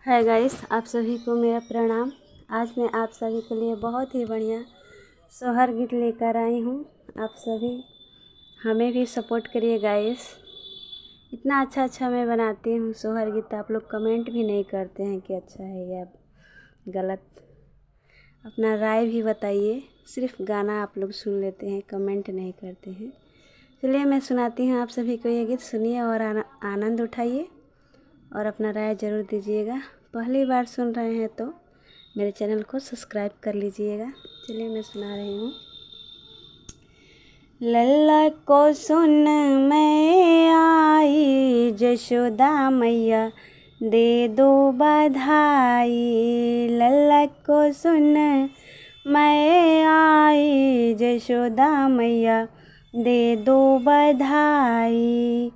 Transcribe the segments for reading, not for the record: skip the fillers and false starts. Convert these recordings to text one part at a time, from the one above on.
Hi guys, आप सभी को मेरा प्रणाम। आज मैं आप सभी के लिए बहुत ही बढ़िया सोहर गीत लेकर आई हूँ। आप सभी हमें भी सपोर्ट करिए गाइस। इतना अच्छा मैं बनाती हूँ सोहर गीत, आप लोग कमेंट भी नहीं करते हैं कि अच्छा है या गलत। अपना राय भी बताइए, सिर्फ गाना आप लोग सुन लेते हैं, कमेंट नहीं करते हैं। चलिए मैं सुनाती हूँ आप सभी को ये गीत, सुनिए और आनंद उठाइए और अपना राय ज़रूर दीजिएगा। पहली बार सुन रहे हैं तो मेरे चैनल को सब्सक्राइब कर लीजिएगा। चलिए मैं सुना रही हूँ। लल्ला को सुन मैं आई, जशोदा मैया दे दो बधाई। लल्ला को सुन मैं आई, जशोदा मैया दे दो बधाई।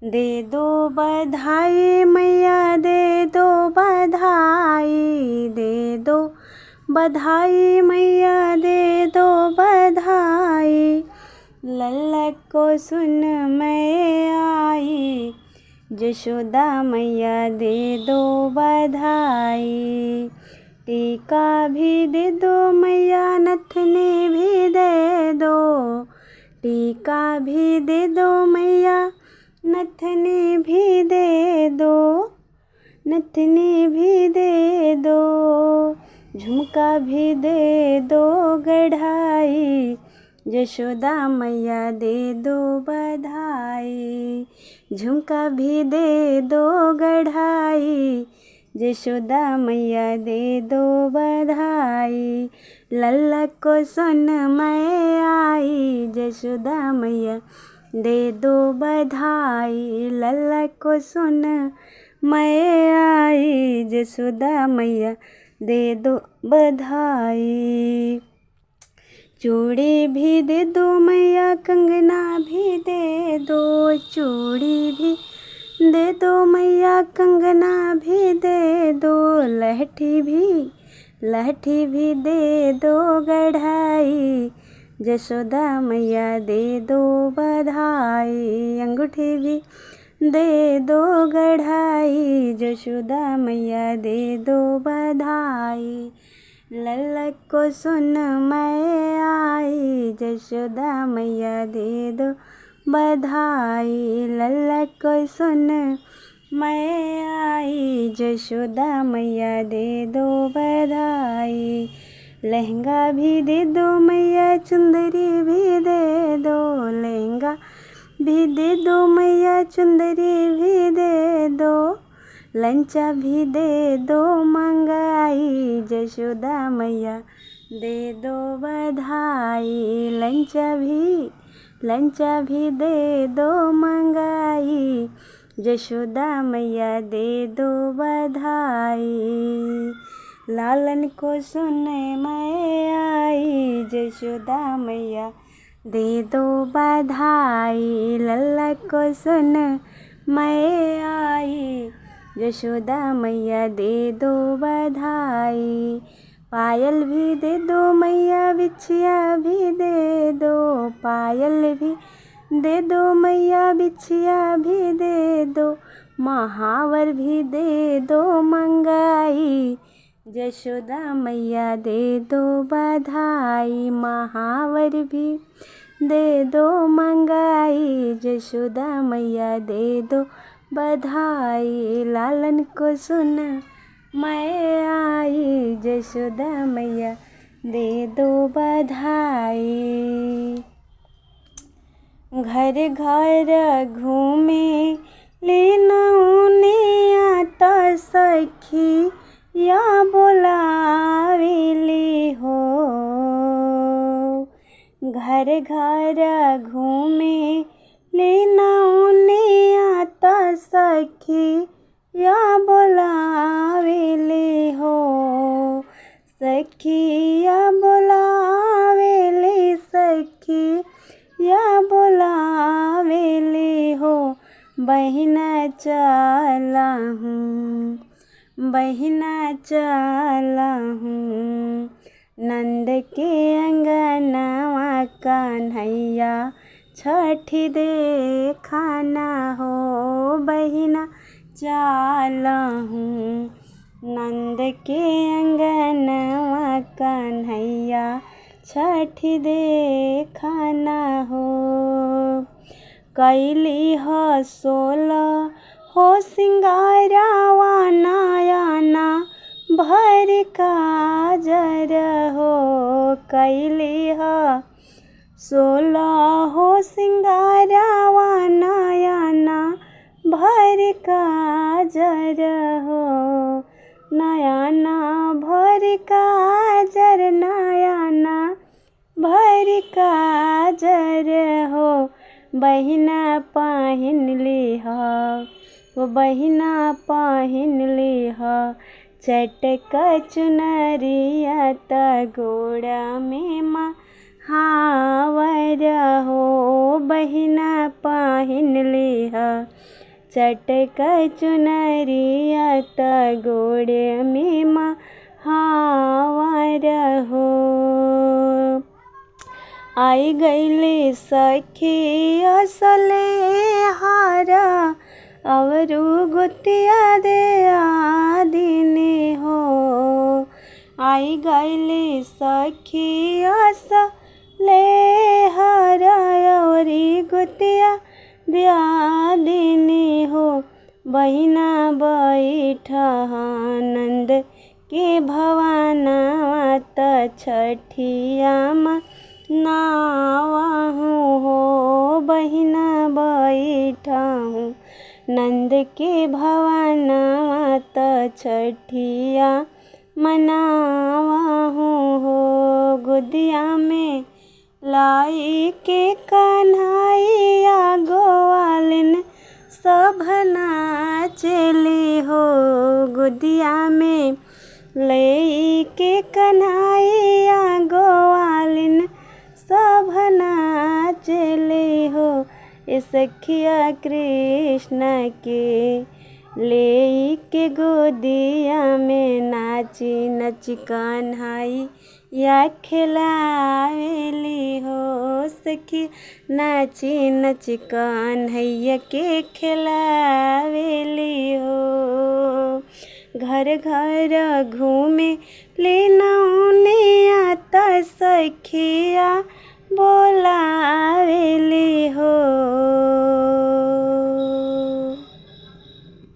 दे दो बधाई मैया, दे दो बधाई। दे दो बधाई मैया, दे दो बधाई। लल्ला को सुन मैं आई, जशोदा मैया दे दो बधाई। टीका भी दे दो मैया, नथनी भी दे दो। टीका भी दे दो मैया, नथनी भी दे दो। नथनी भी दे दो, झुमका भी दे दो गढ़ाई। जशोदा मैया दे दो बधाई। झुमका भी दे दो गढ़ाई, जशोदा मैया दे दो बधाई। लल्ला को सुन मैं आई, जशोदा मैया दे दो बधाई। लल्ला को सुन मैं आई, जशोदा मैया दे दो बधाई। चूड़ी भी दे दो मैया, कंगना भी दे दो। चूड़ी भी दे दो मैया, कंगना भी दे दो। लहठी भी दे दो गढ़ाई। जशोदा मैया दे दो बधाई। अंगूठी भी दे दो गढ़ाई, जशोदा मैया दे दो बधाई। लल्ला को सुन मैं आई, जशोदा मैया दे दो बधाई। लल्ला को सुन मैं आई, जशोदा मैया दे दो बधाई। लहंगा भी दे दो मैया, चुंदरी भी दे दो। लहंगा भी दे दो मैया, चुंदरी भी दे दो। लंचा भी दे दो मंगाई, जशोदा मैया दे दो बधाई। लंचा भी दे दो मंगाई, जशोदा मैया दे दो बधाई। लालन को सुन मैं आई, जशोदा मैया दे दो बधाई। लल्ला को सुन मैं आई, जशोदा मैया दे दो बधाई। पायल भी दे दो मैया, बिछिया भी दे दो। पायल भी दे दो मैया, बिछिया भी दे दो। महावर भी दे दो मंगाई, जशोदा मैया दे दो बधाई। महावर भी दे दो मंगाई, जशोदा मैया दे दो बधाई। लालन को सुन मैं आई, जशोदा मैया दे दो बधाई। घर घर घूमे लेना आता सखी, या बोलावेली हो। घर घर घूमे लेना आता सखी, या बोलावेली हो। सखी या बोलावेली, सखी या बोलावेली हो। बहिना चला हूँ, बहिना चला हूँ। नंद के अंगनवा कन्हैया छठी देखना हो। बहिना चला हूँ, नंद के अंगनवा कन्हैया छठी देखना हो। कैली हो 16 हो सिंगारावा नयना भर काजर हो। कैली हो 16 हो सिंगारावा नयना भर काजर हो। नयना भर काजर नयना भर काजर हो। बहिना पहिन ली हो, वो बहिना पहिन ली हो चटक चुनरिया त गोड़ा में महावर हो। बहिना पहिन ली हो चटक चुनरिया त गोड़े में महावर हो। आई गईली सखी असले हारा अवरु गुतिया दे आदिने हो। आई गईली सखी असले हारा अवरी गुतिया दे आदिने हो। बहिना बैठा नंद के भवाना त छठिया नावा हो। बहिना बैठा हूँ नंद के भवाना त छठिया मनावा हो। गुदिया में लाई के कन्हैया गोवालिन सब नाचली हो। गुदिया में ले के कन्हैया गोवालिन सब नाचले हो। सखिया कृष्ण के ले के गोदिया में नाची नच कन्हैया खिलावेली हो। सखी नाची नच कन्हैया के खिलावेली हो। घर घर घूमे लेनौने आता सखिया बोलावेली हो।